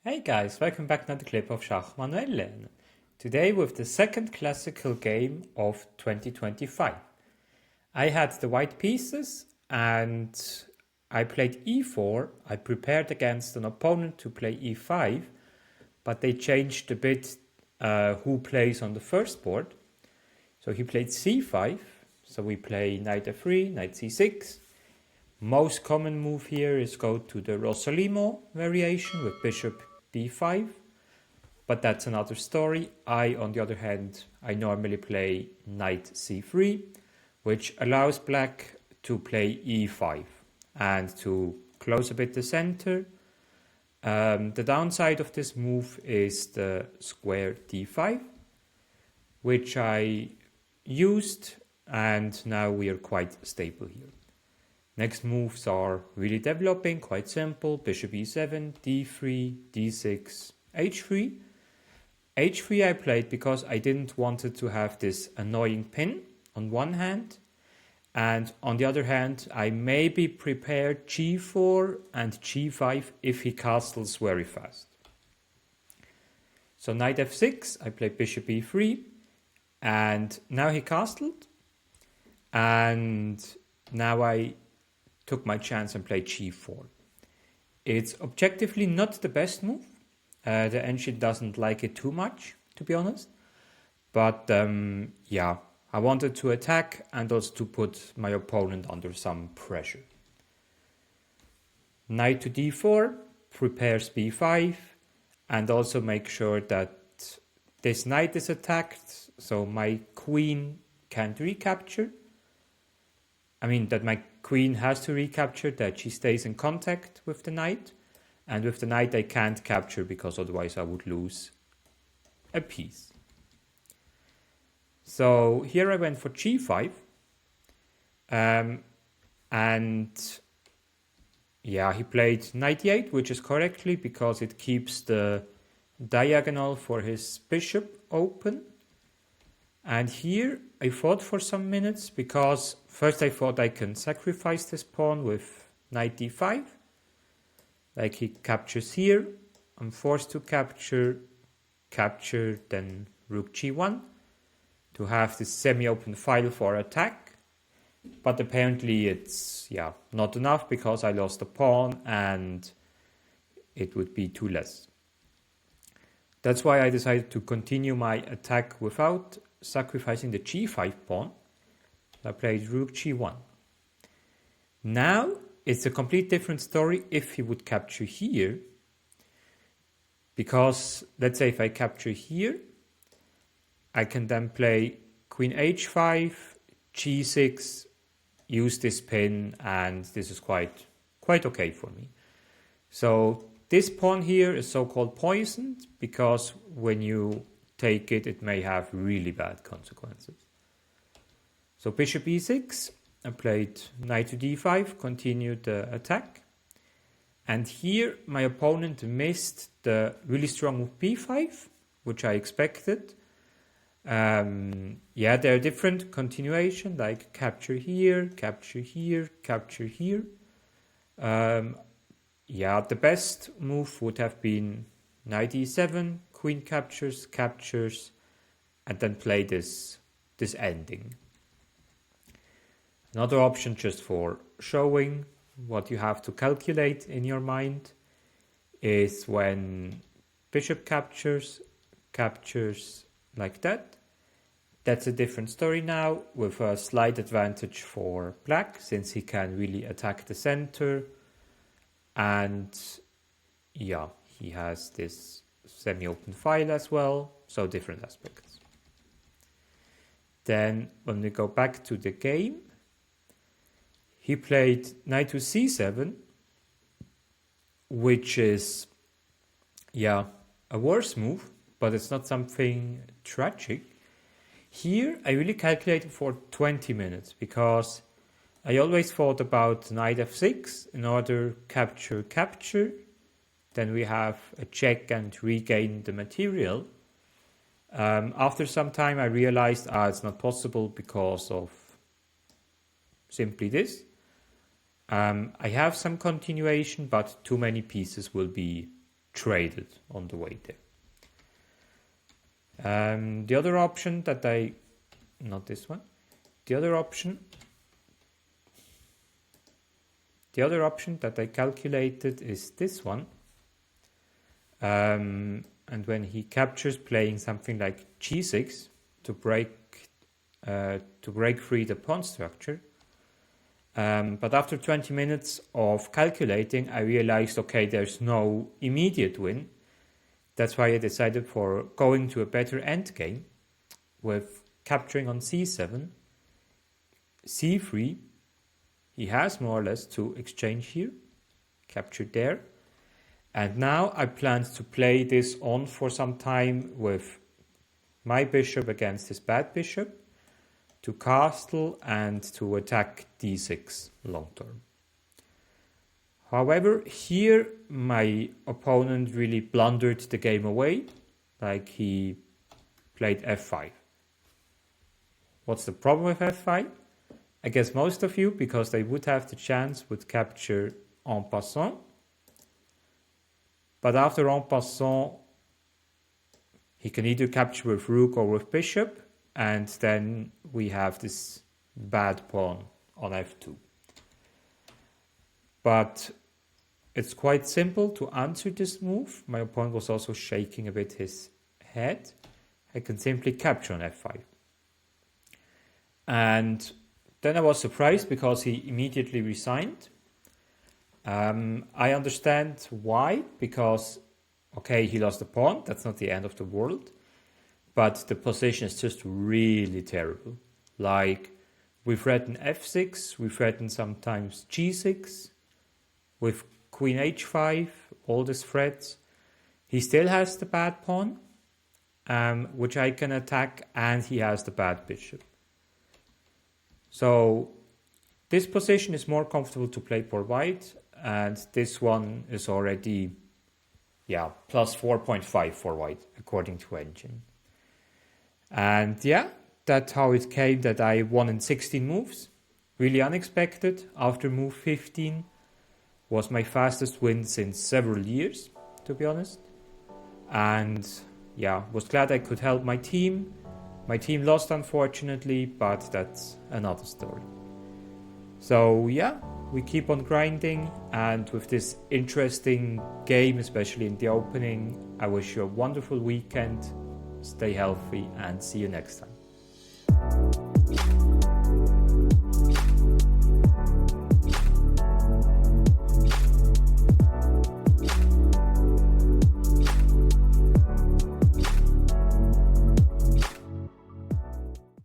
Hey guys, welcome back to another clip of Schach-manuel-lernen. Today with the second classical game of 2025. I had the white pieces and I played e4. I prepared against an opponent to play e5, but they changed a bit who plays on the first board. So he played c5, so we play knight f3, knight c6. Most common move here is go to the Rosolimo variation with bishop b5, but that's another story. On the other hand, I normally play knight c3, which allows black to play e5 and to close a bit the center. The downside of this move is the square d5, which I used, and now we are quite stable here. Next moves are really developing, quite simple. Bishop e7, d3, d6, h3. h3 I played because I didn't want to have this annoying pin on one hand. And on the other hand, I maybe prepared g4 and g5 if he castles very fast. So knight f6, I played bishop e3. And now he castled. And now I took my chance and played g4. It's objectively not the best move. The engine doesn't like it too much, to be honest. But yeah, I wanted to attack and also to put my opponent under some pressure. Knight to d4, prepares b5, and also make sure that this knight is attacked, so my queen can't recapture. I mean, that my queen has to recapture, that she stays in contact with the knight. And with the knight I can't capture because otherwise I would lose a piece. So here I went for g5. And yeah, he played knight e8, which is correctly because it keeps the diagonal for his bishop open. And here I fought for some minutes because first I thought I can sacrifice this pawn with knight d5. Like he captures here, I'm forced to capture, then rook g1 to have this semi-open file for attack. But apparently it's not enough because I lost a pawn and it would be too less. That's why I decided to continue my attack without sacrificing the g5 pawn. I played rook g1. Now it's a complete different story if he would capture here, because let's say if I capture here, I can then play queen h5, g6, use this pin, and this is quite okay for me. So this pawn here is so-called poisoned because when you take it, it may have really bad consequences. So bishop e6, I played knight to d5, continued the attack. And here my opponent missed the really strong move b5, which I expected. Yeah, there are different continuations, like capture here, capture here, capture here. Yeah, the best move would have been knight e7, queen captures, and then play this ending. Another option, just for showing what you have to calculate in your mind, is when bishop captures like that. That's a different story now, with a slight advantage for black, since he can really attack the center. And yeah, he has this semi-open file as well, so different aspects. Then when we go back to the game, he played knight to c7, which is, yeah, a worse move, but it's not something tragic. Here I really calculated for 20 minutes because I always thought about knight f6 in order capture. Then we have a check and regain the material. After some time I realized it's not possible because of simply this. I have some continuation, but too many pieces will be traded on the way there. The other option that not this one, the other option that I calculated is this one. And when he captures playing something like g6 to break free the pawn structure. But after 20 minutes of calculating, I realized, okay, there's no immediate win. That's why I decided for going to a better endgame with capturing on c7, c3. He has more or less to exchange here, captured there. And now I plan to play this on for some time with my bishop against his bad bishop, to castle and to attack d6 long term. However, here my opponent really blundered the game away, like he played f5. What's the problem with f5? I guess most of you, because they would have the chance, would capture en passant. But after en passant, he can either capture with rook or with bishop, and then we have this bad pawn on f2. But it's quite simple to answer this move. My opponent was also shaking a bit his head. I can simply capture on f5. And then I was surprised because he immediately resigned. I understand why, because, okay, he lost the pawn, that's not the end of the world, but the position is just really terrible. Like, we threaten f6, we threaten sometimes g6, with queen h5, all these threats. He still has the bad pawn, which I can attack, and he has the bad bishop. So this position is more comfortable to play for white, and this one is already, plus 4.5 for white, according to Engine. And that's how it came that I won in 16 moves. Really unexpected. After move 15 was my fastest win since several years, to be honest. And was glad I could help my team. My team lost, unfortunately, but that's another story. So we keep on grinding, and with this interesting game, especially in the opening, I wish you a wonderful weekend. Stay healthy and see you next time.